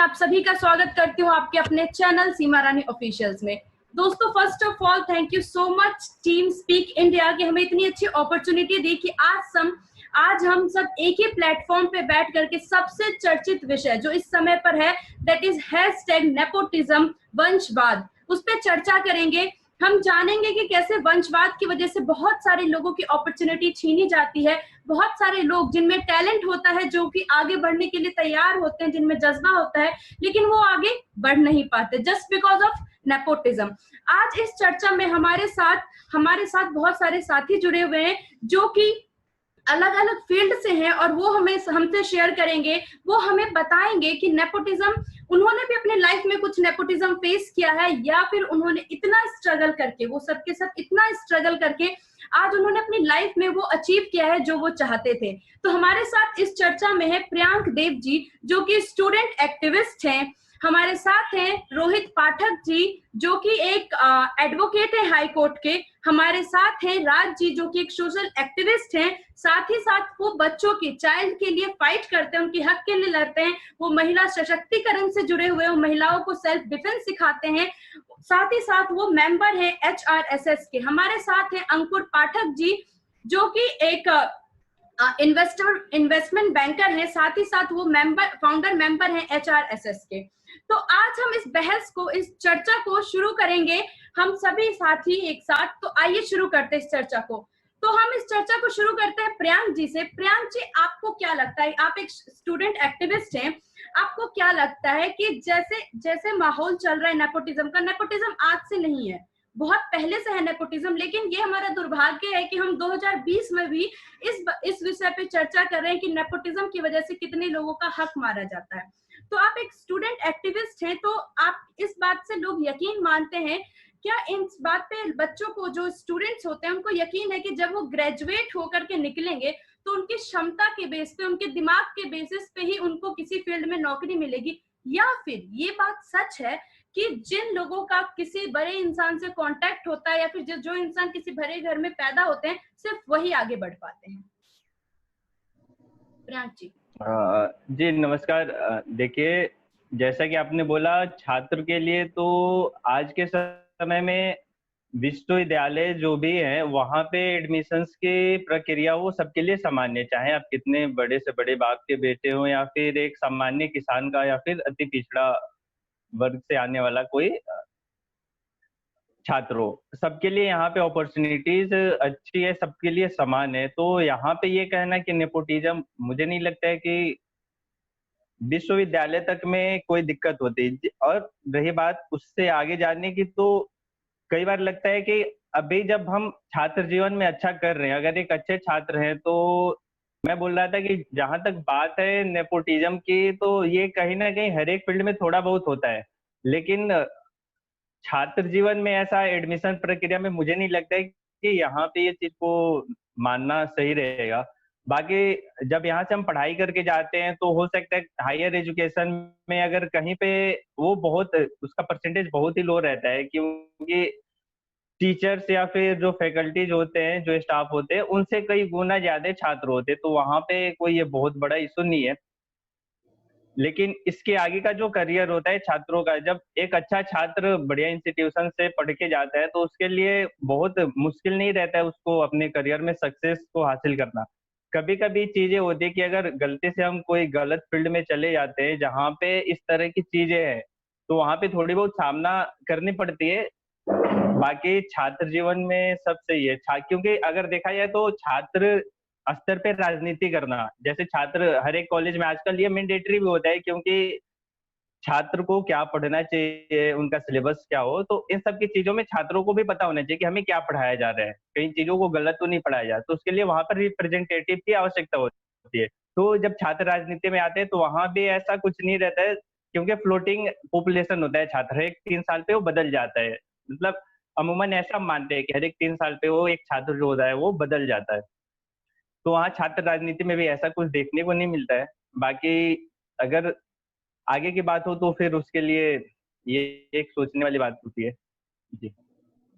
आप सभी का स्वागत करती हूँ आपके अपने चैनल सीमा रानी ऑफिशियल्स में। दोस्तों, first of all thank you so much team speak India कि हमें इतनी अच्छी अपॉर्चुनिटी दी कि आज हम सब एक ही प्लेटफॉर्म पे बैठ करके सबसे चर्चित विषय जो इस समय पर है, दैट इज #नेपोटिज्म वंशवाद, उस पर चर्चा करेंगे। हम जानेंगे कि कैसे वंशवाद की वजह से बहुत सारे लोगों की अपॉर्चुनिटी छीनी जाती है। बहुत सारे लोग जिनमें टैलेंट होता है, जो कि आगे बढ़ने के लिए तैयार होते हैं, जिनमें जज्बा होता है, लेकिन वो आगे बढ़ नहीं पाते जस्ट बिकॉज ऑफ नेपोटिज्म। आज इस चर्चा में हमारे साथ बहुत सारे साथी जुड़े हुए हैं जो कि अलग अलग फील्ड से हैं और वो हमसे शेयर करेंगे। वो हमें बताएंगे कि नेपोटिज्म, उन्होंने भी अपने लाइफ में कुछ नेपोटिज्म फेस किया है या फिर उन्होंने इतना स्ट्रगल करके, वो सबके सब इतना स्ट्रगल करके आज उन्होंने अपनी लाइफ में वो अचीव किया है जो वो चाहते थे। तो हमारे साथ इस चर्चा में है प्रियांक देव जी जो कि स्टूडेंट एक्टिविस्ट हैं। हमारे साथ हैं रोहित पाठक जी जो कि एक एडवोकेट है हाई कोर्ट के। हमारे साथ हैं राज जी जो कि एक सोशल एक्टिविस्ट हैं। साथ ही साथ वो बच्चों की, चाइल्ड के लिए फाइट करते हैं, उनके हक के लिए लड़ते हैं। वो महिला सशक्तिकरण से जुड़े हुए, वो महिलाओं को सेल्फ डिफेंस सिखाते हैं। साथ ही साथ वो मेंबर है HRSS के। हमारे साथ है अंकुर पाठक जी जो कि एक इन्वेस्टमेंट बैंकर है। साथ ही साथ वो फाउंडर मेंबर है HRSS के। तो आज हम इस बहस को, इस चर्चा को शुरू करेंगे, हम सभी साथी एक साथ। तो आइए शुरू करते हैं इस चर्चा को। तो हम इस चर्चा को शुरू करते हैं प्रियांक जी से। प्रियांक जी, आपको क्या लगता है, आप एक स्टूडेंट एक्टिविस्ट हैं, आपको क्या लगता है कि जैसे जैसे माहौल चल रहा है नेपोटिज्म आज से नहीं है, बहुत पहले से है नेपोटिज्म, लेकिन ये हमारा दुर्भाग्य है कि हम 2020 में भी इस विषय पे चर्चा कर रहे हैं कि नेपोटिज्म की वजह से कितने लोगों का हक मारा जाता है। तो आप एक स्टूडेंट एक्टिविस्ट हैं, तो आप इस बात से लोग यकीन मानते हैं क्या? इस बात पे बच्चों को, जो स्टूडेंट्स होते हैं, उनको यकीन है कि जब वो ग्रेजुएट होकर के निकलेंगे तो उनकी क्षमता के बेस पे, उनके दिमाग के बेसिस पे ही उनको किसी फील्ड में नौकरी मिलेगी? या फिर ये बात सच है कि जिन लोगों का किसी बड़े इंसान से कांटेक्ट होता है या फिर जो इंसान किसी बड़े घर में पैदा होते हैं, सिर्फ वही आगे बढ़ पाते हैं? प्रियांक जी। जी नमस्कार। देखिए, जैसा कि आपने बोला, छात्र के लिए तो आज के समय में विश्वविद्यालय जो भी है वहाँ पे एडमिशंस की प्रक्रिया वो सबके लिए सामान्य, चाहे आप कितने बड़े से बड़े बाप के बेटे हो या फिर एक सामान्य किसान का या फिर अति पिछड़ा वर्ग से आने वाला कोई छात्र हो, सबके लिए यहाँ पे अपॉर्चुनिटीज अच्छी है, सबके लिए समान है। तो यहाँ पे ये कहना कि नेपोटिज्म, मुझे नहीं लगता है कि विश्वविद्यालय तक में कोई दिक्कत होती। और रही बात उससे आगे जाने की, तो कई बार लगता है कि अभी जब हम छात्र जीवन में अच्छा कर रहे हैं, अगर एक अच्छे छात्र हैं, तो मैं बोल रहा था कि जहां तक बात है नेपोटिज्म की, तो ये कहीं ना कहीं हर एक फील्ड में थोड़ा बहुत होता है, लेकिन छात्र जीवन में ऐसा एडमिशन प्रक्रिया में मुझे नहीं लगता है कि यहाँ पे ये चीज को मानना सही रहेगा। बाकी जब यहाँ से हम पढ़ाई करके जाते हैं तो हो सकता है हायर एजुकेशन में अगर कहीं पे वो बहुत, उसका परसेंटेज बहुत ही लो रहता है, क्योंकि टीचर्स या फिर जो फैकल्टीज होते हैं, जो स्टाफ होते हैं, उनसे कई गुना ज्यादा छात्र होते हैं, तो वहाँ पे कोई ये बहुत बड़ा इशू नहीं है। लेकिन इसके आगे का जो करियर होता है छात्रों का, जब एक अच्छा छात्र बढ़िया इंस्टीट्यूशन से पढ़ के जाता है तो उसके लिए बहुत मुश्किल नहीं रहता है उसको अपने करियर में सक्सेस को हासिल करना। कभी कभी चीजें होती है कि अगर गलती से हम कोई गलत फील्ड में चले जाते हैं जहाँ पे इस तरह की चीजें हैं, तो वहाँ पे थोड़ी बहुत सामना करनी पड़ती है। बाकी छात्र जीवन में सब सही है, क्योंकि अगर देखा जाए तो छात्र स्तर पे राजनीति करना, जैसे छात्र हर एक कॉलेज में आजकल ये मैंडेटरी भी होता है, क्योंकि छात्र को क्या पढ़ना चाहिए, उनका सिलेबस क्या हो, तो इन सब की चीजों में छात्रों को भी पता होना चाहिए कि हमें क्या पढ़ाया जा रहा है, कई चीजों को गलत तो नहीं पढ़ाया जा रहा, तो उसके लिए वहां पर रिप्रेजेंटेटिव की आवश्यकता होती है। तो जब छात्र राजनीति में आते हैं तो वहां भी ऐसा कुछ नहीं रहता है, क्योंकि फ्लोटिंग पॉपुलेशन होता है छात्र, एक 3 साल पे वो बदल जाता है। मतलब अमूमन ऐसा मानते हैं कि हर एक 3 साल पे वो एक छात्र जो होता है वो बदल जाता है। तो वहाँ छात्र राजनीति में भी ऐसा कुछ देखने को नहीं मिलता है। बाकी अगर आगे की बात हो तो फिर उसके लिए ये एक सोचने वाली बात होती है। जी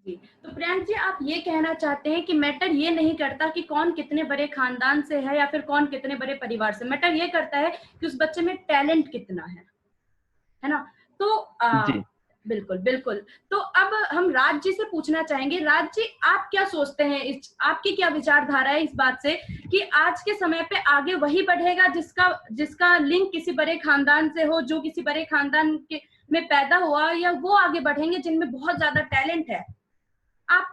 जी, तो प्रियांक जी, आप ये कहना चाहते हैं कि मैटर ये नहीं करता कि कौन कितने बड़े खानदान से है या फिर कौन कितने बड़े परिवार से, मैटर ये करता है कि उस बच्चे में टैलेंट कितना है? है ना। तो जी बिल्कुल बिल्कुल। तो अब हम राज जी से पूछना चाहेंगे, राज जी आप क्या सोचते हैं, आपकी क्या विचारधारा है इस बात से कि आज के समय पे आगे वही बढ़ेगा जिसका जिसका लिंक किसी बड़े खानदान से हो, जो किसी बड़े खानदान के में पैदा हुआ, या वो आगे बढ़ेंगे जिनमें बहुत ज्यादा टैलेंट है? आप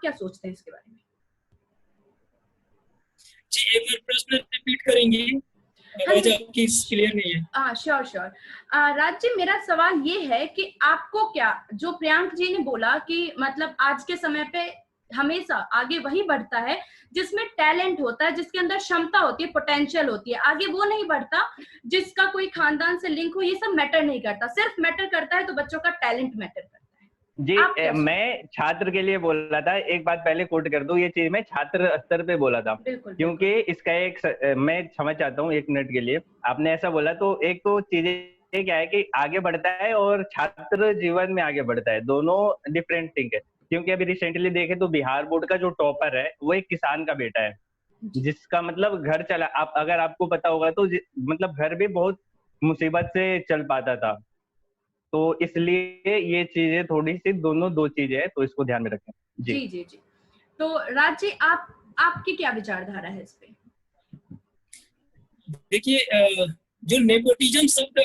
क्या सोचते हैं इसके बारे में? जी, एक बार प्रश्न रिपीट करेंगे? हाँ आवाज जी। आपकी क्लियर नहीं है। हाँ, श्योर श्योर। राज जी, मेरा सवाल ये है कि आपको क्या, जो प्रियांक जी ने बोला कि मतलब आज के समय पे हमेशा आगे वही बढ़ता है जिसमें टैलेंट होता है, जिसके अंदर क्षमता होती है, पोटेंशियल होती है, आगे वो नहीं बढ़ता जिसका कोई खानदान से लिंक हो, ये सब मैटर नहीं करता, सिर्फ मैटर करता है तो बच्चों का टैलेंट मैटर करता है। जी, आप क्या मैं छात्र के लिए बोल रहा था, एक बात पहले कोट कर दूं, ये चीज मैं छात्र स्तर पे बोला था, बिल्कुल क्योंकि इसका मैं क्षमा चाहता हूँ 1 मिनट के लिए, आपने ऐसा बोला तो एक तो चीजें ये क्या है कि आगे बढ़ता है और छात्र जीवन में आगे बढ़ता है, दोनों डिफरेंट थिंग है। क्योंकि अभी रिसेंटली देखे तो बिहार बोर्ड का जो टॉपर है वो एक किसान का बेटा है, जी जिसका मतलब घर चला, आप अगर आपको पता होगा तो मतलब घर भी बहुत मुसीबत से चल पाता था। तो इसलिए ये चीजें थोड़ी सी, दोनों दो चीजें हैं, तो इसको ध्यान में रखें। जी जी जी जी। तो राज जी, आपकी क्या विचारधारा है इस पे? देखिए, जो नेपोटिज्म शब्द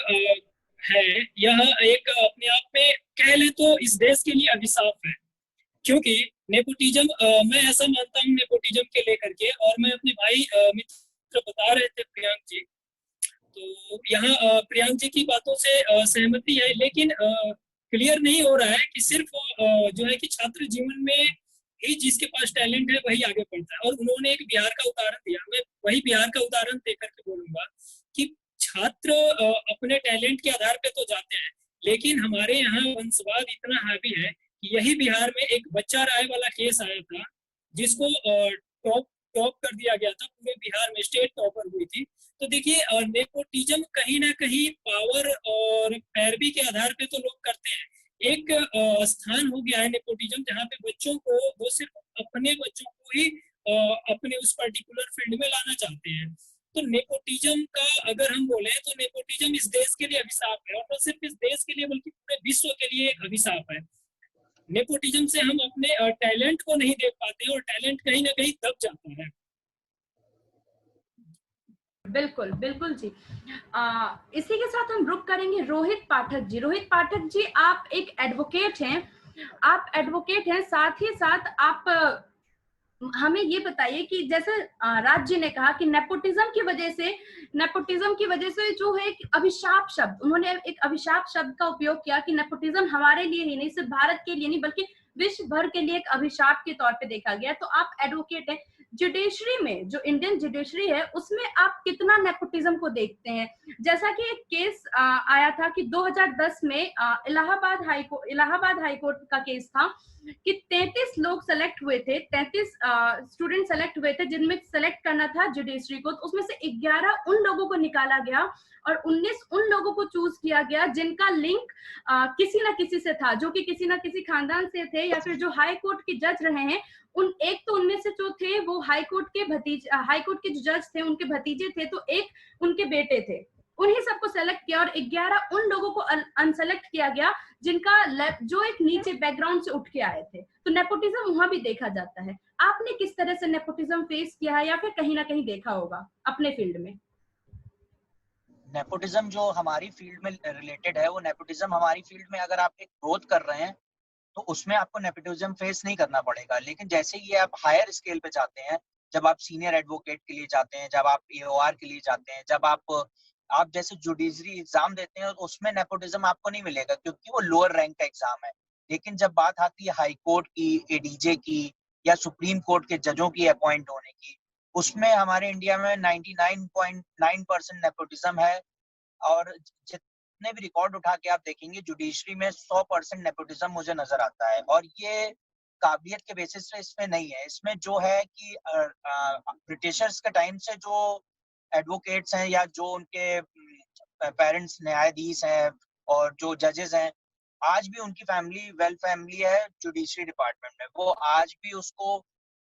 है, यह एक अपने आप में कह ले तो इस देश के लिए अभिशाप है। क्योंकि नेपोटिज्म, मैं ऐसा मानता हूँ नेपोटिज्म के लेकर के, और मैं अपने भाई मित्र बता रहे थे प्रियांक जी, तो यहाँ प्रियांक जी की बातों से सहमति है, लेकिन क्लियर नहीं हो रहा है कि सिर्फ जो है कि छात्र जीवन में ही जिसके पास टैलेंट है वही आगे बढ़ता है। और उन्होंने एक बिहार का उदाहरण दिया, मैं वही बिहार का उदाहरण देकर के बोलूंगा कि छात्र अपने टैलेंट के आधार पे तो जाते हैं, लेकिन हमारे यहाँ वंशवाद इतना हावी है कि यही बिहार में एक बच्चा राय वाला केस आया था, जिसको टॉप टॉप कर दिया गया था, पूरे बिहार में स्टेट टॉपर हुई थी। तो देखिए, नेपोटिज्म कहीं ना कहीं पावर और पैरवी के आधार पे तो लोग करते हैं। एक स्थान हो गया है नेपोटिज्म, जहाँ पे बच्चों को, वो सिर्फ अपने बच्चों को ही अपने उस पर्टिकुलर फील्ड में लाना चाहते हैं। तो नेपोटिज्म का अगर हम बोले तो नेपोटिज्म इस देश के लिए अभिशाप है, और न सिर्फ इस देश के लिए बल्कि पूरे विश्व के लिए एक अभिशाप है। नेपोटिज्म से हम अपने टैलेंट को नहीं देख पाते, और टैलेंट कहीं ना कहीं दब जाता है। बिल्कुल बिल्कुल जी। इसी के साथ हम रुक करेंगे रोहित पाठक जी। रोहित पाठक जी, आप एक एडवोकेट हैं, साथ ही साथ आप हमें ये बताइए कि जैसे राज जी ने कहा कि नेपोटिज्म की वजह से जो है एक अभिशाप शब्द, उन्होंने एक अभिशाप शब्द का उपयोग किया कि नेपोटिज्म हमारे लिए ही नहीं, सिर्फ भारत के लिए नहीं बल्कि विश्व भर के लिए एक अभिशाप के तौर पे देखा गया। तो आप एडवोकेट हैं, जुडिशरी में, जो इंडियन जुडिशरी है, उसमें आप कितना नेपोटिज्म को देखते हैं? जैसा कि एक केस आया था कि 2010 में इलाहाबाद हाईकोर्ट का केस था कि 33 लोग सेलेक्ट हुए थे, 33 स्टूडेंट सेलेक्ट हुए थे, जिनमें सेलेक्ट करना था जुडिशरी को। तो उसमें से 11 उन लोगों को निकाला गया और 19 उन लोगों को चूज किया गया जिनका लिंक किसी ना किसी से था, जो कि किसी ना किसी खानदान से थे, या फिर जो हाई कोर्ट के जज रहे हैं। उनमें से जो थे वो हाई कोर्ट के जो जज थे उनके भतीजे थे, तो एक उनके बेटे थे। उन्हीं सबको सेलेक्ट किया और 11 उन लोगों को अनसेलेक्ट किया गया जिनका जो एक नीचे बैकग्राउंड से उठ के आए थे। तो नेपोटिज्म वहां भी देखा जाता है। आपने किस तरह से नेपोटिज्म फेस किया है, या फिर कहीं ना कहीं देखा होगा अपने फील्ड में? नेपोटिज्म जो हमारी फील्ड में रिलेटेड है, वो नेपोटिज्म हमारी फील्ड में अगर आप एक ग्रोथ कर रहे हैं तो उसमें आपको नेपोटिज्म फेस नहीं करना पड़ेगा। लेकिन जैसे ही आप हायर स्केल पे जाते हैं, जब आप सीनियर एडवोकेट के लिए जाते हैं, जब आप एओआर के लिए जाते हैं, जब आप जैसे जुडिशरी एग्जाम देते हैं, तो उसमें नेपोटिज्म आपको नहीं मिलेगा क्योंकि वो लोअर रैंक का एग्जाम है। लेकिन जब बात आती है हाई कोर्ट की, एडीजे की, या सुप्रीम कोर्ट के जजों की अपॉइंट होने की, उसमें हमारे इंडिया में 99.9% नेपोटिज्म है। और जितने भी रिकॉर्ड उठा के आप देखेंगे, जुडिशरी में 100% नेपोटिज्म मुझे नजर आता है। और ये काबिलियत के बेसिस पे इसमें नहीं है। इसमें जो है कि ब्रिटिशर्स के टाइम से जो एडवोकेट्स हैं, या जो उनके पेरेंट्स न्यायाधीश हैं और जो जजेस हैं, आज भी उनकी फैमिली वेल फैमिली है जुडिशरी डिपार्टमेंट में। वो आज भी उसको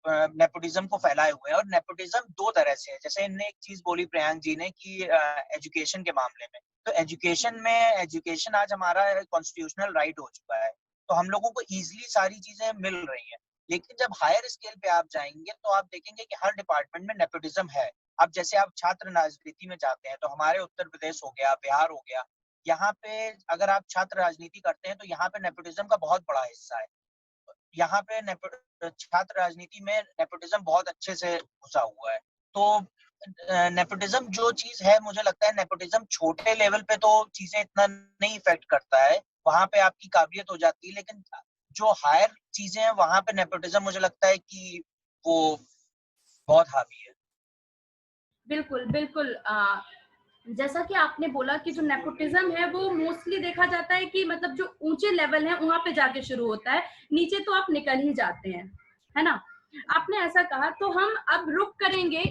नेपोटिज्म को फैलाए हुए हैं। और नेपोटिज्म दो तरह से है, जैसे इनने एक चीज बोली प्रियांक जी ने कि एजुकेशन के मामले में, तो एजुकेशन आज हमारा कॉन्स्टिट्यूशनल राइट हो चुका है, तो हम लोगों को इजीली सारी चीजें मिल रही हैं। लेकिन जब हायर स्केल पे आप जाएंगे तो आप देखेंगे कि हर डिपार्टमेंट में नेपोटिज्म है। अब जैसे आप छात्र राजनीति में जाते हैं तो हमारे उत्तर प्रदेश हो गया, बिहार हो गया, यहाँ पे अगर आप छात्र राजनीति करते हैं तो यहाँ पे नेपोटिज्म का बहुत बड़ा हिस्सा है। यहाँ पे छात्र राजनीति में नेपोटिज्म बहुत अच्छे से घुसा हुआ है। तो नेपोटिज्म जो चीज है, मुझे लगता है नेपोटिज्म छोटे लेवल पे तो चीजें इतना नहीं इफेक्ट करता है, वहां पे आपकी काबिलियत हो जाती है, लेकिन जो हायर चीजें हैं वहां पे नेपोटिज्म मुझे लगता है कि वो बहुत हावी है। बिल्कुल बिल्कुल। जैसा कि आपने बोला कि जो नेपोटिज्म है वो मोस्टली देखा जाता है कि मतलब जो ऊंचे लेवल है वहां पे जाके शुरू होता है, नीचे तो आप निकल ही जाते हैं, है ना। आपने ऐसा कहा, तो हम अब रुक करेंगे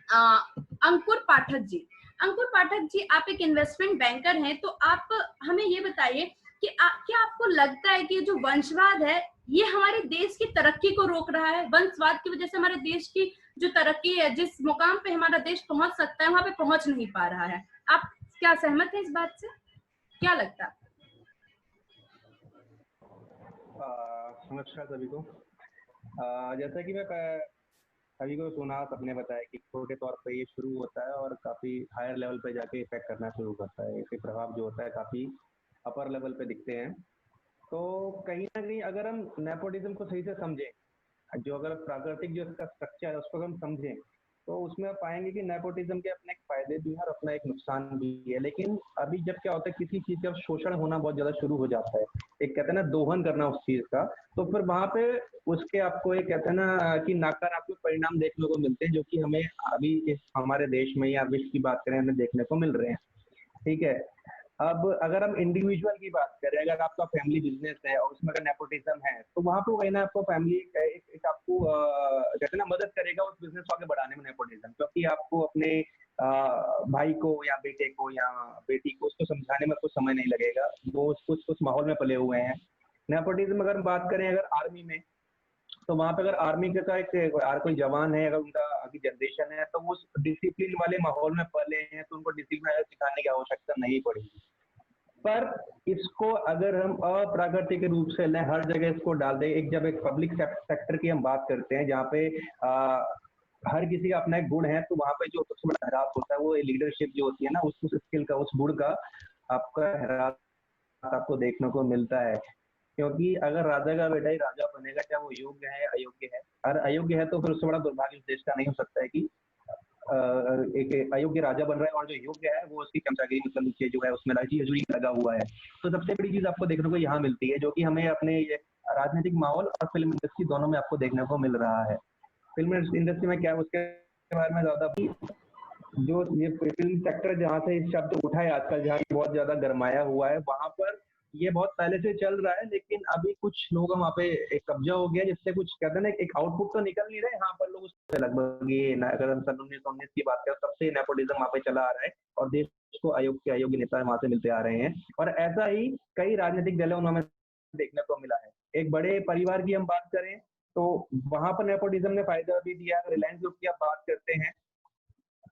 अंकुर पाठक जी। अंकुर पाठक जी, आप एक इन्वेस्टमेंट बैंकर हैं, तो आप हमें ये बताइए कि क्या आपको लगता है कि जो वंशवाद है ये हमारे देश की तरक्की को रोक रहा है? वंशवाद की वजह से हमारे देश की जो तरक्की है, जिस मुकाम पे हमारा देश पहुंच सकता है, वहां पे पहुंच नहीं पा रहा है। आप क्या सहमत हैं इस बात से? क्या लगता है? नमस्कार सभी को। जैसा कि मैं सभी को सुना, सबने बताया कि छोटे तौर पे ये शुरू होता है और काफी हायर लेवल पे जाके इफेक्ट करना शुरू करता है। इसके प्रभाव जो होता है काफी अपर लेवल पे दिखते हैं। तो कहीं ना कहीं अगर हम नेपोटिज्म को सही से समझें, जो अगर प्राकृतिक जो इसका स्ट्रक्चर है उसको हम समझें, तो उसमें आप पाएंगे कि नेपोटिज्म के अपने एक फायदे भी हैं और अपना एक नुकसान भी है। लेकिन अभी जब क्या होता है, किसी चीज का शोषण होना बहुत ज्यादा शुरू हो जाता है, एक कहते हैं ना दोहन करना उस चीज का, तो फिर वहां पे उसके आपको एक कहते हैं ना कि नकारात्मक परिणाम देखने को मिलते हैं, जो कि हमें अभी इस हमारे देश में या विश्व की बात करें हमें देखने को मिल रहे हैं। ठीक है। अब अगर हम इंडिविजुअल की बात करें, अगर आपका फैमिली बिजनेस है और उसमें अगर नेपोटिज्म है, तो वहां पे वही ना आपको फैमिली एक आपको कहते हैं ना मदद करेगा उस बिजनेस को आगे बढ़ाने में नेपोटिज्म, क्योंकि आपको अपने भाई को या बेटे को या बेटी को उसको समझाने में कुछ समय नहीं लगेगा, वो उस माहौल में पले हुए हैं। नेपोटिज्म अगर हम बात करें अगर आर्मी में, तो वहां पे अगर आर्मी का एक कोई जवान है, अगर उनका अभी जनरेशन है, तो वो डिसिप्लिन वाले माहौल में पले हैं, तो उनको डिसिप्लिन सिखाने की आवश्यकता नहीं पड़ेगी। पर इसको अगर हम अप्राकृतिक रूप से लें, हर जगह इसको डाल दें, जब एक पब्लिक सेक्टर की हम बात करते हैं जहाँ पे हर किसी का अपना एक गुण है, तो वहां पे जो सबसे बड़ा ह्रास होता है वो लीडरशिप जो होती है ना, उस स्किल का, उस गुण का आपका ह्रास आपको देखने को मिलता है। क्योंकि अगर राजा का बेटा ही राजा बनेगा, चाहे वो योग्य है अयोग्य है, अगर अयोग्य है तो फिर उससे बड़ा दुर्भाग्य देश का नहीं हो सकता है कि एक अयोग्य राजा बन रहा है और जो योग्य है वो उसकी कर्मचारी मतलब नीचे जो है उसमें राजी लगा हुआ है। तो सबसे बड़ी चीज आपको देखने को यहाँ मिलती है, जो कि हमें अपने ये राजनीतिक माहौल और फिल्म इंडस्ट्री दोनों में आपको देखने को मिल रहा है। फिल्म इंडस्ट्री में क्या है उसके बारे में ज्यादा, जो ये फिल्म सेक्टर जहाँ से इस शब्द उठा है आजकल, जहाँ बहुत ज्यादा गरमाया हुआ है, वहां पर ये बहुत पहले से चल रहा है, लेकिन अभी कुछ लोग वहाँ पे एक कब्जा हो गया, जिससे कुछ कहते हैं ना एक आउटपुट तो निकल नहीं रहे। यहाँ पर लोग उससे लगभग ये अगर हम सन 1919 की बात करें, तब से नेपोटिज्म वहाँ पे चला आ रहा है और देश को अयोग्य नेता वहां से मिलते आ रहे हैं। और ऐसा ही कई राजनीतिक दलों में देखने को मिला है। एक बड़े परिवार की हम बात करें तो वहां पर नेपोटिज्म ने फायदा भी दिया। रिलायंस ग्रुप की आप बात करते हैं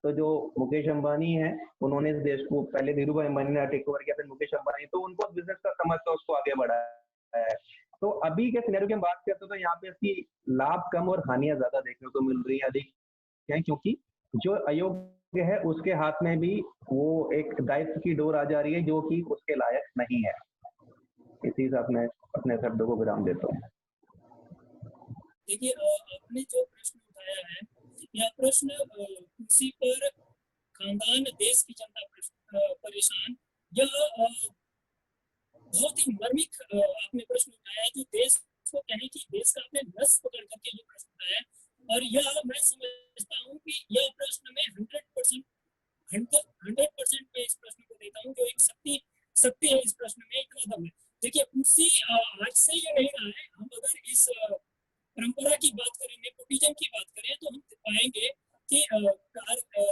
तो जो मुकेश अंबानी है, उन्होंने इस देश को पहले धीरू भाई अंबानी ने टेक ओवर किया, फिर मुकेश अंबानी, तो उनको बिजनेस का समझ तो उसको आगे बढ़ाया है। तो अभी के सिनेरियो की हम बात करते हैं तो यहाँ पे इसकी लाभ कम और हानियां ज्यादा देखने को मिल रही है, अधिक है, क्योंकि जो अयोग्य है उसके हाथ में भी वो एक दायित्व की डोर आ जा रही है जो कि उसके लायक नहीं है। इसी से अपने शब्दों को विराम देता हूँ। देखिए, आपने जो प्रश्न उठाया है, यह प्रश्न कुर्सी पर खानदान देश की जनता परेशान, यह बहुत ही मर्मिक आपने प्रश्न उठाया है, जो देश को कहने की देश का आपने नस पकड़ करके ये प्रश्न उठाया है। और यह मैं समझता हूँ कि यह प्रश्न में 100% मैं इस प्रश्न को देता हूँ, जो एक शक्ति है इस प्रश्न में, इतना दम है। देखिए, कुर्सी आज से ये नहीं रहा है। हम अगर इस परंपरा की बात करें, नेपोटिज्म की बात करें, तो हम पाएंगे कि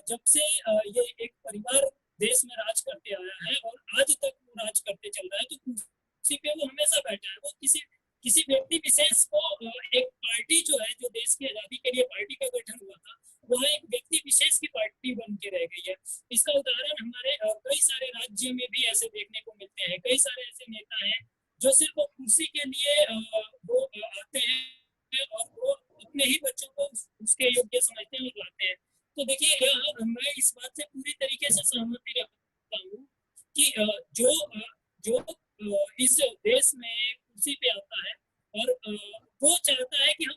जब से ये एक परिवार देश में राज करते आया है और आज तक वो राज करते चल रहा है, तो कुर्सी पे वो हमेशा बैठा है। वो किसी व्यक्ति विशेष को एक पार्टी जो है, जो देश के शादी के लिए पार्टी का गठन हुआ था, वह एक व्यक्ति विशेष की पार्टी बन के रह गई है। इसका उदाहरण हमारे कई सारे राज्य में भी ऐसे देखने को मिलते हैं। कई सारे ऐसे नेता हैं जो सिर्फ कुर्सी के लिए वो आते हैं और वो अपने ही बच्चों को उसके योग्य समझते हैं और लाते हैं। तो देखिए, मैं इस बात से पूरी तरीके से सहमति रखता हूँ कि जो इस देश में कुर्सी पे आता है और वो चाहता है कि हम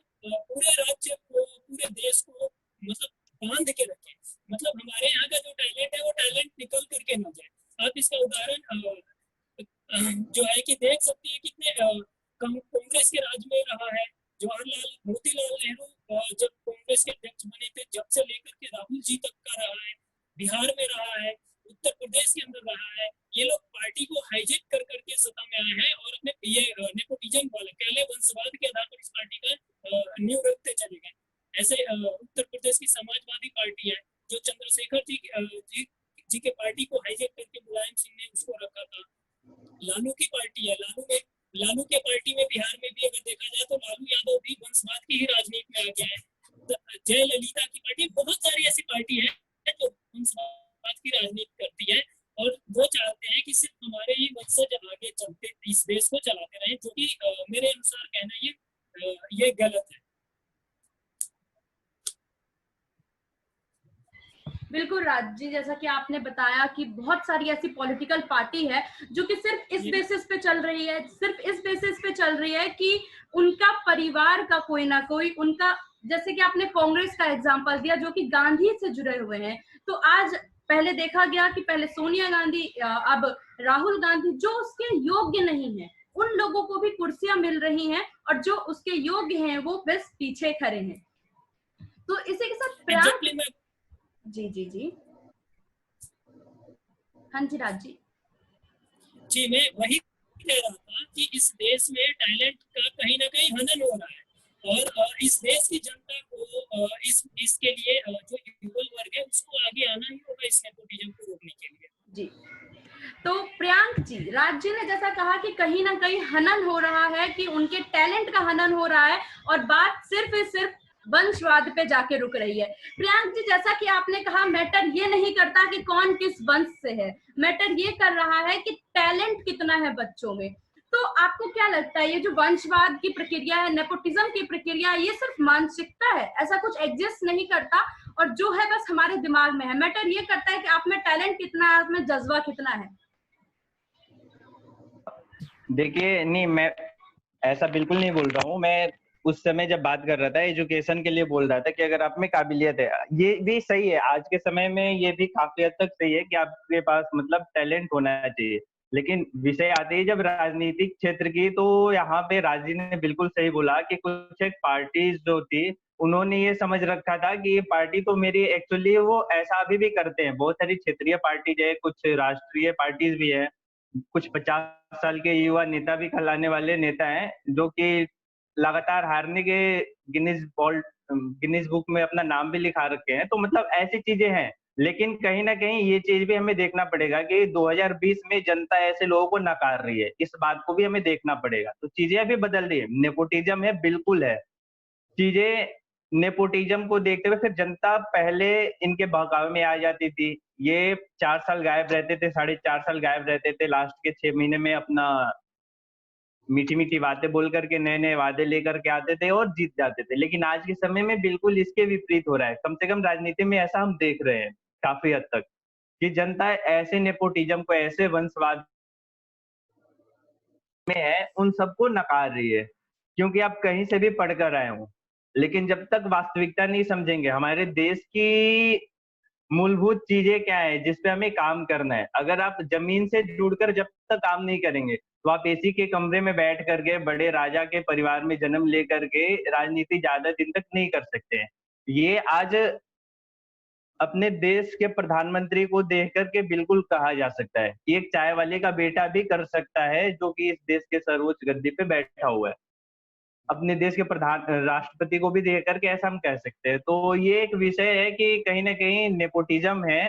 पूरे राज्य को, पूरे देश को मतलब बांध के रखें। मतलब हमारे यहाँ का जो टैलेंट है वो टैलेंट निकल करके ना जाए। आप इसका उदाहरण जो है कि देख सकते हैं कितने कांग्रेस के राज में रहा है। मोतीलाल नेहरू जब कांग्रेस के अध्यक्ष बने थे, जब से लेकर के राहुल जी तक का रहा है, बिहार में रहा है, उत्तर प्रदेश के अंदर रहा है। ये लोग पार्टी को हाईजेक कर करके सत्ता में आए हैं और अपने ये नेपोटिज्म वाले कहले वंशवाद के आधार पर इस पार्टी का नींव रखते चले गए। ऐसे उत्तर प्रदेश की समाजवादी पार्टी है जो चंद्रशेखर जी के पार्टी को हाईजेक करके मुलायम सिंह ने उसको रखा था। लालू की पार्टी है, लालू के पार्टी में बिहार में भी अगर देखा जाए तो लालू यादव भी वंशवाद की ही राजनीति में आ गया है। जयललिता की पार्टी, बहुत सारी ऐसी पार्टी है जो वंशवाद की राजनीति करती है और वो चाहते हैं कि सिर्फ हमारे ही वंशज आगे चलते इस देश को चलाते रहें, जो कि मेरे अनुसार कहना ये गलत है। बिल्कुल राज जी, जैसा कि आपने बताया कि बहुत सारी ऐसी पॉलिटिकल पार्टी है जो कि सिर्फ इस बेसिस पे चल रही है, सिर्फ इस बेसिस पे चल रही है कि उनका परिवार का कोई ना कोई, उनका, जैसे कि आपने कांग्रेस का एग्जांपल दिया जो कि गांधी से जुड़े हुए हैं। तो आज पहले देखा गया कि पहले सोनिया गांधी, अब राहुल गांधी, जो उसके योग्य नहीं है उन लोगों को भी कुर्सियां मिल रही हैं और जो उसके योग्य हैं वो बस पीछे खड़े हैं। तो इसी के साथ प्रियांक जी जी जी हाँ जी राज जी, मैं वही कह रहा था कि इस देश में टैलेंट का कहीं ना कहीं हनन हो रहा है और इस देश की जनता को इसके लिए जो युवा वर्ग है उसको आगे आना ही होगा इस नेपोटिज्म को रोकने के लिए। जी, तो प्रियांक जी, राज जी ने जैसा कहा कि कहीं ना कहीं हनन हो रहा है, कि उनके टैलेंट का हनन हो रहा है और बात सिर्फ वंशवाद पे जाके रुक रही है। प्रियांक जी, जैसा कि आपने कहा, मैटर ये नहीं करता कि कौन किस वंश से है, मैटर ये कर रहा है कि टैलेंट कितना है बच्चों में। तो आपको क्या लगता है ये जो वंशवाद की प्रक्रिया है, नेपोटिज्म की प्रक्रिया है, ये सिर्फ मानसिकता है, ऐसा कुछ एग्जिस्ट नहीं करता और जो है बस हमारे दिमाग में है? मैटर ये करता है कि आप में टैलेंट कितना है, आप में जज्बा कितना है। देखिए, नहीं, मैं ऐसा बिल्कुल नहीं बोल रहा हूँ। मैं उस समय जब बात कर रहा था एजुकेशन के लिए बोल रहा था कि अगर आप में काबिलियत है, ये भी सही है। आज के समय में ये भी काफी हद तक सही है कि आपके पास मतलब टैलेंट होना चाहिए। लेकिन विषय आती है जब राजनीतिक क्षेत्र की, तो यहाँ पे राजी ने बिल्कुल सही बोला कि कुछ एक पार्टीज जो थी उन्होंने ये समझ रखा था कि ये पार्टी तो मेरी, एक्चुअली वो ऐसा अभी भी करते हैं। बहुत सारी क्षेत्रीय पार्टीज है, कुछ राष्ट्रीय पार्टीज भी है, कुछ 50 साल के युवा नेता भी कहलाने वाले नेता हैं जो कि लगातार हारने के गिनीज बुक में अपना नाम भी लिखा रखे हैं। तो मतलब ऐसी चीजें हैं। लेकिन कहीं ना कहीं ये चीज भी हमें देखना पड़ेगा कि 2020 में जनता ऐसे लोगों को नकार रही है, इस बात को भी हमें देखना पड़ेगा। तो चीजें अभी बदल रही है, नेपोटिज्म है, बिल्कुल है। चीजें नेपोटिज्म को देखते हुए फिर जनता पहले इनके बहकावे में आ जाती थी। ये 4 साल गायब रहते थे, 4.5 साल गायब रहते थे, लास्ट के 6 महीने में अपना मीठी मीठी बातें बोल करके नए नए वादे लेकर के आते थे और जीत जाते थे। लेकिन आज के समय में बिल्कुल इसके विपरीत हो रहा है। कम से कम राजनीति में ऐसा हम देख रहे हैं काफी हद तक कि जनता ऐसे नेपोटिज्म को, ऐसे वंशवाद में है, उन सबको नकार रही है। क्योंकि आप कहीं से भी पढ़कर आए हो, लेकिन जब तक वास्तविकता नहीं समझेंगे, हमारे देश की मूलभूत चीजें क्या है जिस पे हमें काम करना है, अगर आप जमीन से जुड़कर जब तक काम नहीं करेंगे तो आप एसी के कमरे में बैठ करके बड़े राजा के परिवार में जन्म लेकर के राजनीति ज्यादा दिन तक नहीं कर सकते हैं। ये आज अपने देश के प्रधानमंत्री को देख करके बिल्कुल कहा जा सकता है कि एक चाय वाले का बेटा भी कर सकता है जो कि इस देश के सर्वोच्च गद्दी पे बैठा हुआ है। अपने देश के राष्ट्रपति को भी देख करके ऐसा हम कह सकते हैं। तो ये एक विषय है कि कहीं ना कहीं नेपोटिज्म है,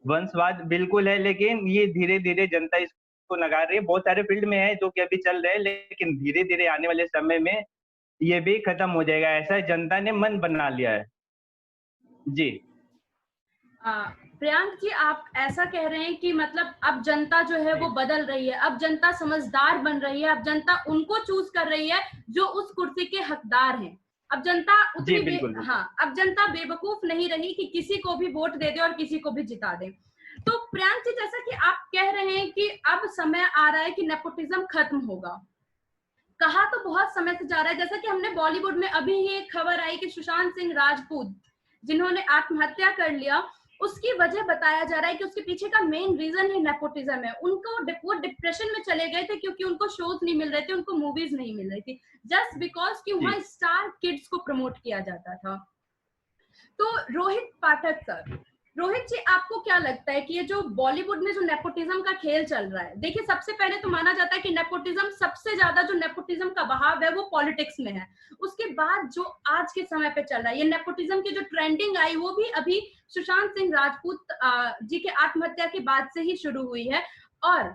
वंशवाद बिल्कुल है, लेकिन ये धीरे धीरे जनता इसको नकार रही है। बहुत सारे फील्ड में है जो कि अभी चल रहे हैं, लेकिन धीरे धीरे आने वाले समय में ये भी खत्म हो जाएगा, ऐसा जनता ने मन बना लिया है। जी प्रियांक जी, आप ऐसा कह रहे हैं कि मतलब अब जनता जो है वो बदल रही है, अब जनता समझदार बन रही है, अब जनता उनको चूज कर रही है जो उस कुर्सी के हकदार हैं। अब जनता जी बिल्कुल। हाँ, अब जनता बेवकूफ नहीं रही कि किसी को भी वोट दे दे और किसी को भी जिता दे। तो प्रियांक जी, जैसा कि आप कह रहे हैं कि अब समय आ रहा है कि नेपोटिज्म खत्म होगा, कहा तो बहुत समय से जा रहा है। जैसा कि हमने बॉलीवुड में अभी ही एक खबर आई कि सुशांत सिंह राजपूत जिन्होंने आत्महत्या कर लिया, उसकी वजह बताया जा रहा है कि उसके पीछे का मेन रीजन ही नेपोटिज्म है। उनको वो डिप्रेशन में चले गए थे क्योंकि उनको शोज नहीं मिल रहे थे, उनको मूवीज नहीं मिल रही थी, जस्ट बिकॉज कि वहां स्टार किड्स को प्रमोट किया जाता था। तो रोहित पाठक सर, रोहित जी, आपको क्या लगता है कि ये जो बॉलीवुड में जो नेपोटिज्म का खेल चल रहा है, देखिए सबसे पहले तो माना जाता है कि नेपोटिज्म, सबसे ज्यादा जो नेपोटिज्म का बहाव है वो पॉलिटिक्स में है। उसके बाद जो आज के समय पे चल रहा है, ये नेपोटिज्म की जो ट्रेंडिंग आई वो भी अभी सुशांत सिंह राजपूत जी के आत्महत्या के बाद से ही शुरू हुई है। और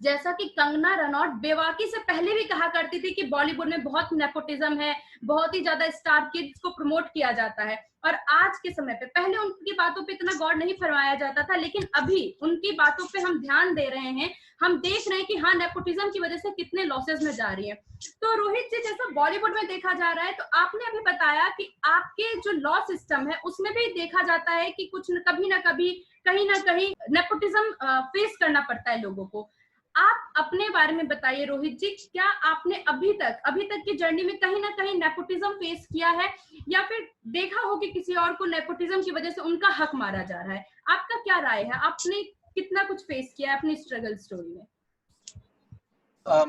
जैसा कि कंगना रनौत बेवाकी से पहले भी कहा करती थी कि बॉलीवुड में बहुत नेपोटिज्म है, बहुत ही ज्यादा स्टार किड्स को प्रमोट किया जाता है, और आज के समय पे पहले उनकी बातों पे इतना गौर नहीं फरमाया जाता था, लेकिन अभी उनकी बातों पे हम ध्यान दे रहे हैं, हम देख रहे हैं कि हाँ, नेपोटिज्म की वजह से कितने लॉसेस में जा रही है। तो रोहित जी, जैसा बॉलीवुड में देखा जा रहा है, तो आपने अभी बताया कि आपके जो लॉ सिस्टम है उसमें भी देखा जाता है कि कुछ कभी ना कभी कहीं ना कहीं नेपोटिज्म फेस करना पड़ता है लोगों को। आप अपने बारे में बताइए रोहित जी, क्या आपने अभी तक की जर्नी में कहीं ना कहीं नेपोटिज्म फेस किया है, या फिर देखा हो कि किसी और को नेपोटिज्म की वजह से उनका हक मारा जा रहा है? आपका क्या राय है? आपने कितना कुछ फेस किया है अपनी स्ट्रगल स्टोरी में?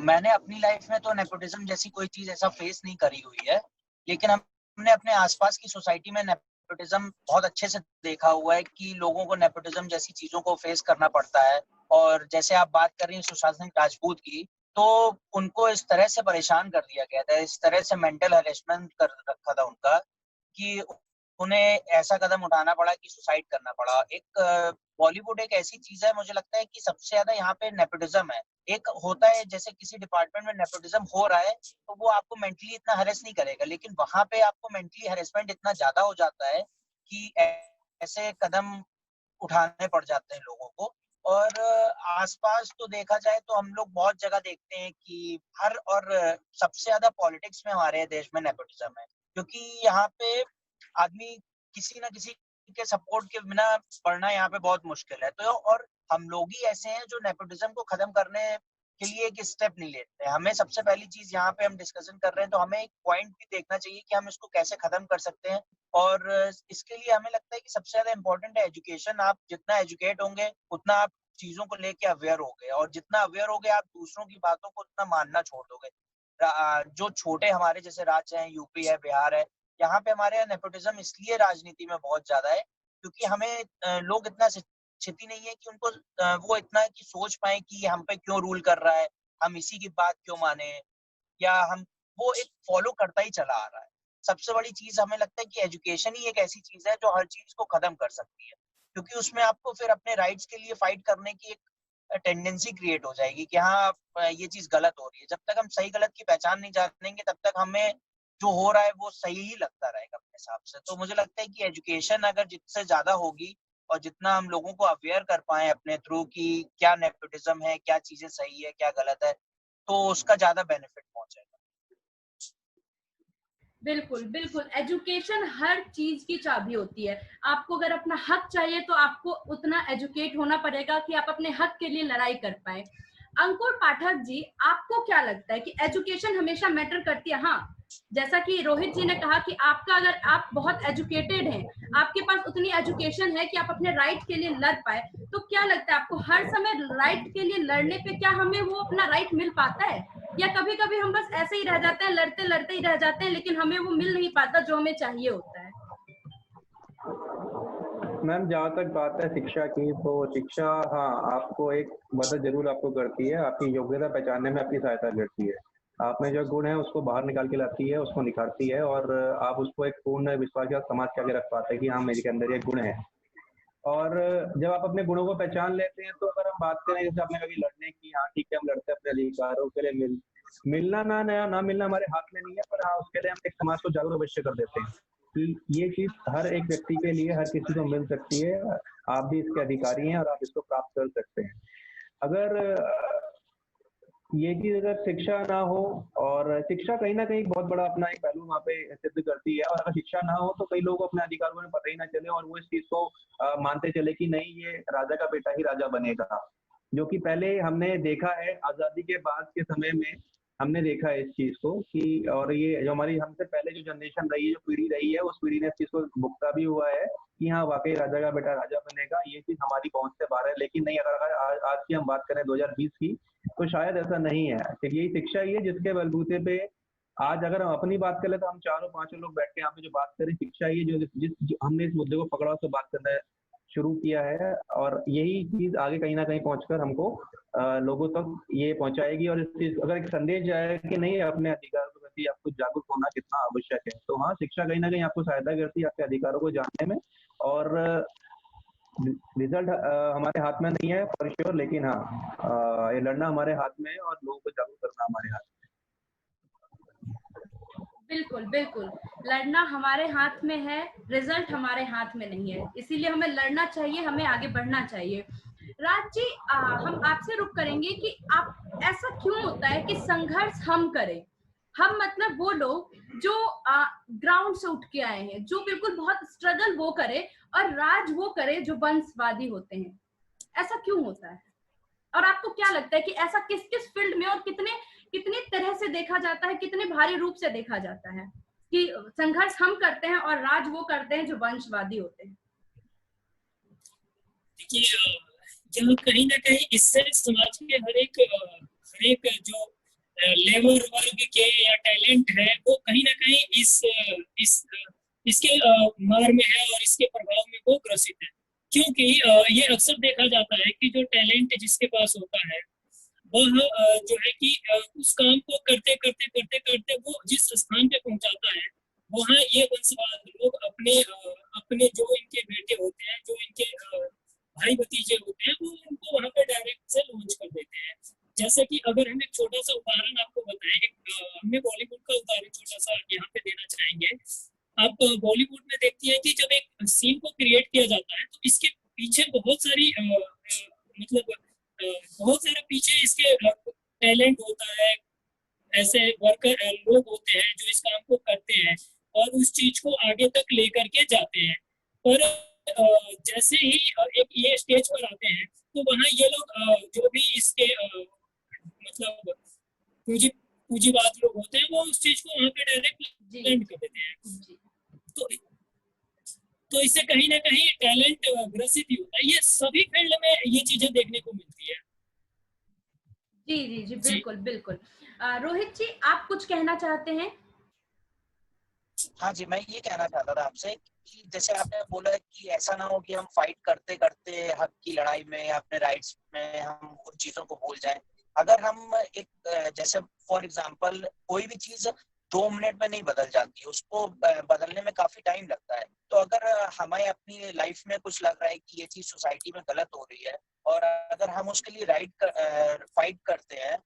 मैंने अपनी लाइफ में तो नेपोटिज्म जैसी कोई चीज ऐसा फेस नहीं करी हुई है, लेकिन हमने अपने आसपास की सोसाइटी में नेपोटिज्म बहुत अच्छे से देखा हुआ है कि लोगों को नेपोटिज्म जैसी चीजों को फेस करना पड़ता है। और जैसे आप बात कर रही हैं सुशांत सिंह राजपूत की, तो उनको इस तरह से परेशान कर दिया गया था, इस तरह से मेंटल हैरेसमेंट कर रखा था उनका, कि उन्हें ऐसा कदम उठाना पड़ा कि सुसाइड करना पड़ा। एक बॉलीवुड एक ऐसी चीज है, मुझे लगता है कि सबसे ज्यादा यहाँ पे नेपोटिज्म है। एक होता है जैसे किसी डिपार्टमेंट में नेपोटिज्म हो रहा है तो वो आपको मेंटली इतना हरेस नहीं करेगा, लेकिन वहां पे आपको मेंटली हरेसमेंट इतना ज्यादा हो जाता है कि ऐसे कदम उठाने पड़ जाते हैं लोगों को। और आसपास तो देखा जाए तो हम लोग बहुत जगह देखते हैं कि सबसे ज्यादा पॉलिटिक्स में हमारे देश में नेपोटिज्म है, क्योंकि यहाँ पे आदमी किसी ना किसी के सपोर्ट के बिना पढ़ना यहाँ पे बहुत मुश्किल है। तो और हम लोग ही ऐसे हैं जो नेपोटिज्म को खत्म करने के लिए एक स्टेप नहीं लेते। हमें सबसे पहली चीज यहाँ पे हम डिस्कशन कर रहे हैं तो हमें एक पॉइंट भी देखना चाहिए कि हम इसको कैसे खत्म कर सकते हैं। और इसके लिए हमें लगता है कि सबसे ज्यादा इम्पोर्टेंट है एजुकेशन। आप जितना एजुकेट होंगे उतना आप चीजों को लेके अवेयर होंगे, और जितना अवेयर होंगे आप दूसरों की बातों को उतना मानना छोड़ दोगे। जो छोटे हमारे जैसे राज्य हैं, यूपी है, बिहार है, यहाँ पे हमारे यहाँ नेपोटिज्म इसलिए राजनीति में बहुत ज्यादा है क्योंकि हमें लोग इतना शिक्षित नहीं है कि उनको वो इतना कि सोच पाए कि हम पे क्यों रूल कर रहा है, हम इसी की बात क्यों माने, या हम वो एक फॉलो करता ही चला आ रहा है। सबसे बड़ी चीज हमें लगता है कि एजुकेशन ही एक ऐसी चीज है जो हर चीज को खत्म कर सकती है, क्योंकि उसमें आपको फिर अपने राइट्स के लिए फाइट करने की एक टेंडेंसी क्रिएट हो जाएगी कि हाँ ये चीज गलत हो रही है। जब तक हम सही गलत की पहचान नहीं जानेंगे तब तक हमें जो हो रहा है वो सही ही लगता रहेगा अपने हिसाब से। तो मुझे लगता है कि एजुकेशन अगर जितसे ज्यादा होगी और जितना हम लोगों को अवेयर कर पाए अपने थ्रू कि क्या नेपोटिज्म है, क्या चीजें सही है, क्या गलत है, तो उसका ज्यादा बेनिफिट पहुंचेगा। बिल्कुल बिल्कुल, एजुकेशन हर चीज की चाबी होती है। आपको अगर अपना हक चाहिए तो आपको उतना एजुकेट होना पड़ेगा कि आप अपने हक के लिए लड़ाई कर पाए। अंकुर पाठक जी, आपको क्या लगता है कि एजुकेशन हमेशा मैटर करती है? हाँ, जैसा कि रोहित जी ने कहा कि आपका, अगर आप बहुत एजुकेटेड हैं, आपके पास उतनी एजुकेशन है कि आप अपने राइट के लिए लड़ पाए, तो क्या लगता है आपको हर समय राइट के लिए लड़ने पे क्या हमें वो अपना राइट मिल पाता है, या कभी कभी हम बस ऐसे ही रह जाते हैं, लड़ते लड़ते ही रह जाते हैं, लेकिन हमें वो मिल नहीं पाता जो हमें चाहिए होता है? मैम, जहाँ तक बात है शिक्षा की, तो शिक्षा हाँ आपको एक मदद जरूर आपको करती है, आपकी योग्यता पहचानने में आपकी सहायता करती है। आप में जो गुण है उसको बाहर निकाल के लाती है, उसको निखारती है, और आप उसको एक पूर्ण विश्वास के साथ समाज के आगे रख पाते हैं कि हाँ मेरे अंदर ये गुण है। और जब आप अपने गुणों को पहचान लेते हैं तो अगर हम बात करें जैसे आपने कभी लड़ने की, हाँ ठीक है हम लड़ते हैं अपने अधिकारों के लिए मिलना ना मिलना हमारे हाथ में नहीं है, पर हाँ उसके लिए हम एक समाज को जागरूक अवश्य कर देते हैं कि ये चीज हर एक व्यक्ति के लिए, हर किसी को मिल सकती है। आप भी इसके अधिकारी हैं और आप इसको प्राप्त कर सकते हैं। अगर ये चीज अगर शिक्षा ना हो, और शिक्षा कहीं ना कहीं बहुत बड़ा अपना एक पहलू वहाँ पे सिद्ध करती है, और अगर शिक्षा ना हो तो कई लोगों को अपने अधिकारों में पता ही ना चले और वो इस चीज को मानते चले कि नहीं ये राजा का बेटा ही राजा बनेगा, जो कि पहले हमने देखा है आजादी के बाद के समय में, हमने देखा है इस चीज को कि, और ये जो हमारी हमसे पहले जो जनरेशन रही है, जो पीढ़ी रही है, उस पीढ़ी ने इस चीज को भुगता भी हुआ है कि हाँ वाकई राजा का बेटा राजा बनेगा, ये चीज हमारी पहुंच से बाहर है। लेकिन नहीं, अगर आज की हम बात करें 2020 की, तो शायद ऐसा नहीं है। तो यही शिक्षा ही है जिसके बलबूते पे आज अगर हम अपनी बात करें तो हम चारों पांचों लोग बैठ के यहाँ पे जो बात करें, शिक्षा ही है जो हमने इस मुद्दे को पकड़ा तो बात करना शुरू किया है, और यही चीज आगे कहीं ना कहीं पहुंचकर हमको लोगों तक ये पहुंचाएगी। और इस चीज अगर एक संदेश जाए कि नहीं अपने अधिकारों के प्रति आपको जागरूक होना कितना आवश्यक है, तो हाँ शिक्षा कहीं ना कहीं आपको सहायता करती है आपके अधिकारों को जानने में। और रिजल्ट हमारे हाथ में नहीं है फॉर श्योर, लेकिन हाँ ये लड़ना हमारे हाथ में है और लोगों को जागरूक करना हमारे हाथ में। बिल्कुल बिल्कुल, लड़ना हमारे हाथ में है, रिजल्ट हमारे हाथ में नहीं है, इसीलिए हमें लड़ना चाहिए, हमें आगे बढ़ना चाहिए। राज जी, हम आपसे रुक करेंगे कि आप ऐसा क्यों होता है कि संघर्ष हम करें, हम मतलब वो लोग जो ग्राउंड से उठ के आए हैं, जो बिल्कुल बहुत स्ट्रगल वो करे, और राज वो करे जो वंशवादी होते हैं, ऐसा क्यों होता है? और आपको क्या लगता है कि ऐसा किस किस फील्ड में और कितनी तरह से देखा जाता है, कितने भारी रूप से देखा जाता है कि संघर्ष हम करते हैं और राज वो करते हैं जो वंशवादी होते हैं? देखिए, जहाँ कहीं ना कहीं इससे समाज के हर एक जो लेबर वर्ग के या टैलेंट है, वो कहीं ना कहीं इसके मार में है और इसके प्रभाव में वो ग्रसित है। क्योंकि ये अक्सर देखा जाता है कि जो टैलेंट जिसके पास होता है, वह जो है कि उस काम को करते करते करते करते वो जिस स्थान पे पहुंचाता है, वहाँ ये वंशवाद लोग अपने जो इनके बेटे होते हैं, जो इनके भाई भतीजे होते हैं, वो उनको वहाँ पे डायरेक्ट से लॉन्च कर देते हैं। जैसे कि अगर हम एक छोटा सा उदाहरण आपको बताएं, हमने बॉलीवुड का उदाहरण छोटा सा यहाँ पे देना चाहेंगे। आप बॉलीवुड में देखती हैं कि जब एक सीन को क्रिएट किया जाता है, तो इसके पीछे बहुत सारी मतलब बहुत सारा पीछे इसके टैलेंट होता है, ऐसे वर्कर लोग होते हैं जो इस काम को करते हैं और उस चीज को आगे तक लेकर के जाते हैं। पर जैसे ही एक ये स्टेज पर आते हैं, तो वहाँ ये लोग जो भी इसके मतलब पूंजीवाद लोग होते हैं, वो उस चीज को वहाँ पे डायरेक्ट लैंड कर देते हैं। तो इससे कहीं ना कहीं टैलेंट ग्रसित ही होता है। ये सभी फील्ड में ये चीजें देखने को मिलती है। जी जी जी, बिल्कुल बिल्कुल। रोहित जी, आप कुछ कहना चाहते हैं? हाँ जी, मैं ये कहना चाहता था आपसे कि जैसे आपने बोला कि ऐसा ना हो कि हम फाइट करते करते हक की लड़ाई में या अपने राइट्स में हम उन चीजों को भूल जाएं। अगर हम एक जैसे फॉर एग्जांपल कोई भी चीज 2 मिनट में नहीं बदल जाती, उसको बदलने में काफी टाइम लगता है। तो अगर हमें अपनी लाइफ में कुछ लग रहा है कि ये चीज सोसाइटी में गलत हो रही है और अगर हम उसके लिए फाइट करते हैं,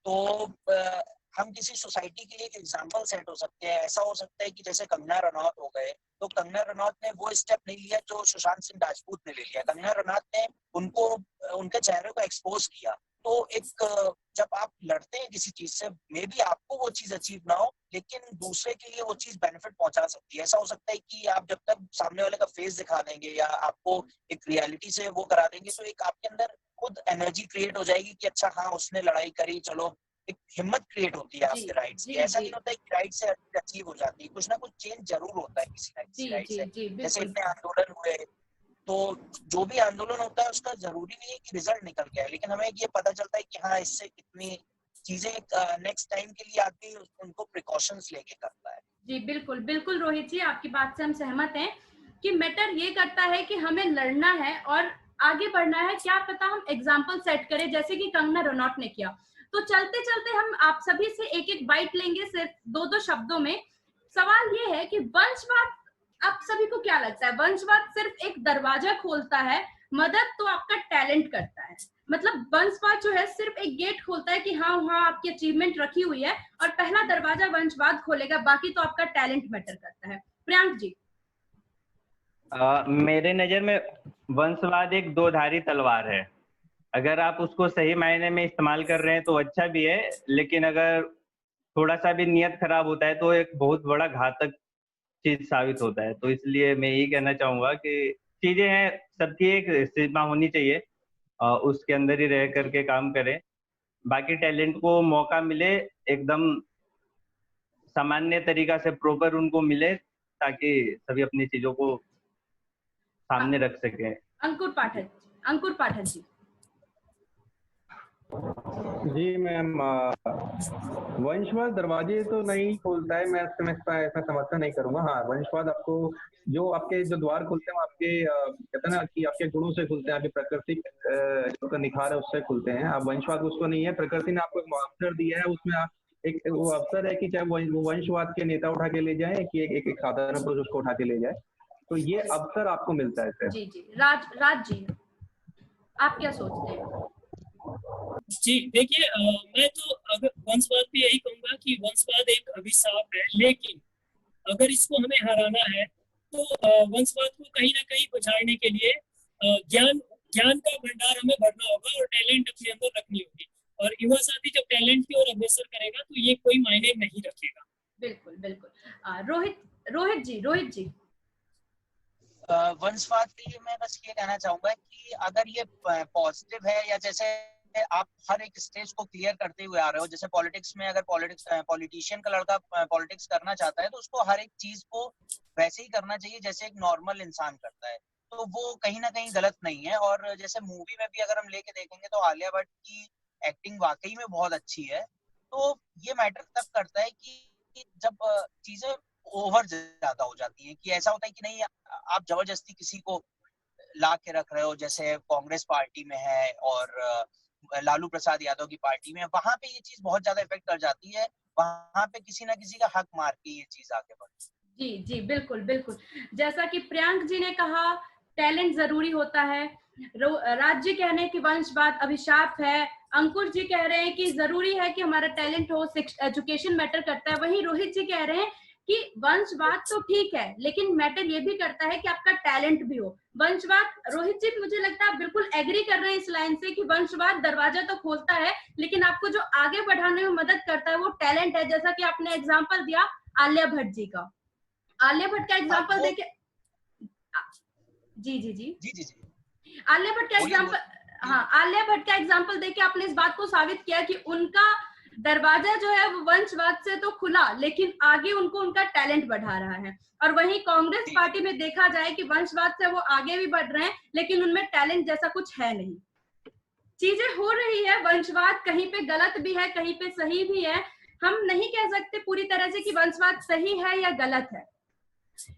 तो हम किसी सोसाइटी के लिए एक एग्जाम्पल सेट हो सकते हैं। ऐसा हो सकता है कि जैसे कंगना रनौत हो गए, तो कंगना रनौत ने वो स्टेप नहीं लिया जो सुशांत सिंह राजपूत ने ले लिया। कंगना रनौत ने उनको उनके चेहरे को एक्सपोज किया। तो एक जब आप लड़ते हैं किसी चीज से, मे बी आपको वो चीज अचीव ना हो, लेकिन दूसरे के लिए वो चीज बेनिफिट पहुंचा सकती है। ऐसा हो सकता है कि आप जब तक सामने वाले का फेस दिखा देंगे या आपको एक रियलिटी से वो करा देंगे, तो एक आपके अंदर खुद एनर्जी क्रिएट हो जाएगी कि अच्छा हाँ उसने लड़ाई करी, चलो एक हिम्मत क्रिएट होती है आपके राइट्स की। ऐसा नहीं होता है कि राइट से अचीव हो जाती है, कुछ ना कुछ चेंज जरूर होता है किसी ना किसी राइट से। जैसे इतने आंदोलन हुए, तो जो भी आंदोलन होता है उसका जरूरी नहीं है कि रिजल्ट निकल गया, लेकिन हमें ये पता चलता है कि हाँ इससे कितनी चीजें नेक्स्ट टाइम के लिए आदमी उनको प्रिकॉशंस लेके करता है। जी बिल्कुल बिल्कुल रोहित जी, आपकी बात से हम सहमत हैं कि मैटर ये करता है कि हमें लड़ना है और आगे बढ़ना है। क्या पता हम एग्जाम्पल सेट करें जैसे कि कंगना रनौत ने किया। तो चलते चलते हम आप सभी से एक एक बाइट लेंगे, सिर्फ 2 शब्दों में। सवाल ये है कि वंशवाद, आप सभी को क्या लगता है, वंशवाद सिर्फ एक दरवाजा खोलता है, मदद तो आपका टैलेंट करता है? मतलब वंशवाद जो है सिर्फ एक गेट खोलता है कि हाँ वहाँ आपकी अचीवमेंट रखी हुई है और पहला दरवाजा वंशवाद खोलेगा, बाकी तो आपका टैलेंट मैटर करता है। प्रियांक जी। मेरे नजर में वंशवाद एक दो-धारी तलवार है। अगर आप उसको सही मायने में इस्तेमाल कर रहे हैं तो अच्छा भी है, लेकिन अगर थोड़ा सा भी नियत खराब होता है तो एक बहुत बड़ा घातक चीज साबित होता है। तो इसलिए मैं यही कहना चाहूंगा कि चीजें हैं, सबकी एक सीमा होनी चाहिए, उसके अंदर ही रह करके काम करें। बाकी टैलेंट को मौका मिले, एकदम सामान्य तरीका से प्रॉपर उनको मिले, ताकि सभी अपनी चीजों को सामने रख सकें। अंकुर पाठक जी। जी मैम, वंशवाद दरवाजे तो नहीं खोलता है, मैं इसमें समर्थन नहीं करूंगा। हाँ, वंशवाद आपको जो आपके जो द्वार खुलते हैं आपके कहते हैं ना कि आपके गुणों से खुलते हैं, आपके प्राकृतिक जो निखार है उससे खुलते हैं। आप वंशवाद उसको नहीं है, प्रकृति ने आपको एक अवसर दिया है, उसमें आप एक वो अवसर है कि चाहे वो वंशवाद के नेता उठा के ले जाए कि एक साधारण पुरुष उसको उठा के ले जाए, तो ये अवसर आपको मिलता है सर। जी जी। राज जी, आप क्या सोचते हैं? जी देखिए, मैं तो अगर वंशवाद पे यही कहूंगा कि वंशवाद एक अभिशाप है, लेकिन अगर इसको हमें हराना है तो वंशवाद को कहीं ना कहीं पछाड़ने के लिए ज्ञान का भंडार हमें भरना होगा और टैलेंट अपने अंदर रखनी होगी। और युवा साथी जब टैलेंट की ओर अग्रसर करेगा तो ये कोई मायने नहीं रखेगा। बिल्कुल बिल्कुल। रोहित जी। वंशवाद के लिए मैं बस ये कहना चाहूंगा कि अगर ये पॉजिटिव है, या जैसे आप हर एक स्टेज को क्लियर करते हुए आ रहे हो, जैसे पॉलिटिक्स में अगर पॉलिटिशियन का लड़का पॉलिटिक्स करना चाहता है तो उसको हर एक चीज को वैसे ही करना चाहिए जैसे एक नॉर्मल इंसान करता है, तो वो कहीं ना कहीं गलत नहीं है। और जैसे मूवी में भी अगर हम लेके देखेंगे तो आलिया भट्ट की एक्टिंग वाकई में बहुत अच्छी है। तो ये मैटर तब करता है कि जब चीजें ओवर ज्यादा हो जाती है, कि ऐसा होता है कि नहीं आप जबरदस्ती किसी को ला के रख रहे हो, जैसे कांग्रेस पार्टी में है और लालू प्रसाद यादव की पार्टी में, वहां पे ये चीज बहुत ज्यादा इफेक्ट कर जाती है, वहां पे किसी ना किसी का हक मार के ये चीज आगे बढ़ती है। जी बिल्कुल। जैसा कि प्रियांक जी ने कहा टैलेंट जरूरी होता है, राज्य कह रहे हैं कि वंशवाद अभिशाप है, अंकुर जी कह रहे हैं कि जरूरी है कि हमारा टैलेंट हो, एजुकेशन मैटर करता है, वहीं रोहित जी कह रहे हैं कि वंशवाद तो ठीक है लेकिन मैटर ये भी करता है कि आपका टैलेंट भी हो। वंशवाद, रोहित जी मुझे लगता है आप बिल्कुल एग्री कर रहे हैं इस लाइन से कि वंशवाद दरवाजा तो खोलता है लेकिन आपको जो आगे बढ़ाने में मदद करता है वो टैलेंट है, जैसा कि आपने एग्जाम्पल दिया आलिया भट्ट जी का। आलिया भट्ट का एग्जाम्पल देके जी आलिया भट्ट का एग्जाम्पल, हाँ आलिया भट्ट का एग्जाम्पल देके आपने इस बात को साबित किया कि उनका दरवाजा जो है वो वंशवाद से तो खुला लेकिन आगे उनको उनका टैलेंट बढ़ा रहा है। और वहीं कांग्रेस पार्टी में देखा जाए कि वंशवाद से वो आगे भी बढ़ रहे हैं लेकिन उनमें टैलेंट जैसा कुछ है नहीं। चीजें हो रही है, वंशवाद कहीं पे गलत भी है कहीं पे सही भी है, हम नहीं कह सकते पूरी तरह से कि वंशवाद सही है या गलत है।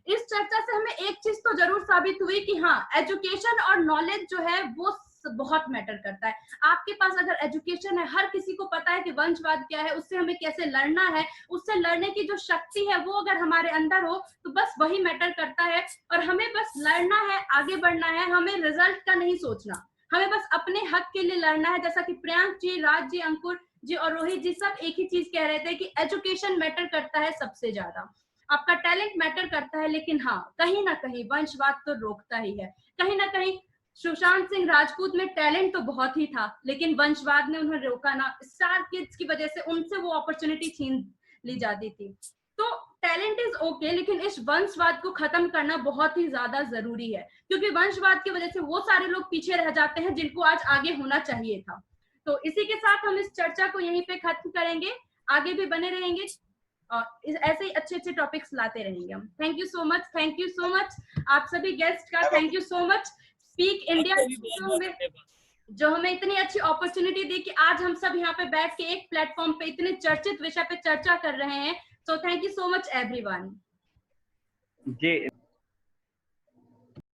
इस चर्चा से हमें एक चीज तो जरूर साबित हुई कि हाँ एजुकेशन और नॉलेज जो है वो बहुत मैटर करता है। आपके पास अगर एजुकेशन है, हर किसी को पता है कि वंशवाद क्या है, उससे हमें कैसे लड़ना है, उससे लड़ने की जो शक्ति है वो अगर हमारे अंदर हो तो बस वही मैटर करता है। और हमें बस लड़ना है, आगे बढ़ना है, हमें रिजल्ट का नहीं सोचना, हमें बस अपने हक के लिए लड़ना है। जैसा कि प्रियांक जी, राज जी, अंकुर जी और रोहित जी सब एक ही चीज कह रहे थे कि एजुकेशन मैटर करता है सबसे ज्यादा, आपका टैलेंट मैटर करता है, लेकिन हाँ कहीं ना कहीं वंशवाद तो रोकता ही है। कहीं ना कहीं सुशांत सिंह राजपूत में टैलेंट तो बहुत ही था लेकिन वंशवाद ने उन्हें रोका ना, स्टार किड्स की वजह से उनसे वो अपॉर्चुनिटी छीन ली जाती थी। तो टैलेंट इज ओके लेकिन इस वंशवाद को खत्म करना बहुत ही ज्यादा जरूरी है, क्योंकि वंशवाद की वजह से वो सारे लोग पीछे रह जाते हैं जिनको आज आगे होना चाहिए था। तो इसी के साथ हम इस चर्चा को यहीं पे खत्म करेंगे, आगे भी बने रहेंगे और ऐसे ही अच्छे अच्छे टॉपिक्स लाते रहेंगे हम। थैंक यू सो मच आप सभी गेस्ट का, thank you so much speak India जो हमें इतनी अच्छी अपॉर्चुनिटी दी कि आज हम सब यहाँ पे बैठ के एक प्लेटफॉर्म पे इतने चर्चित विषय पे चर्चा कर रहे हैं। So thank you so much everyone. Ji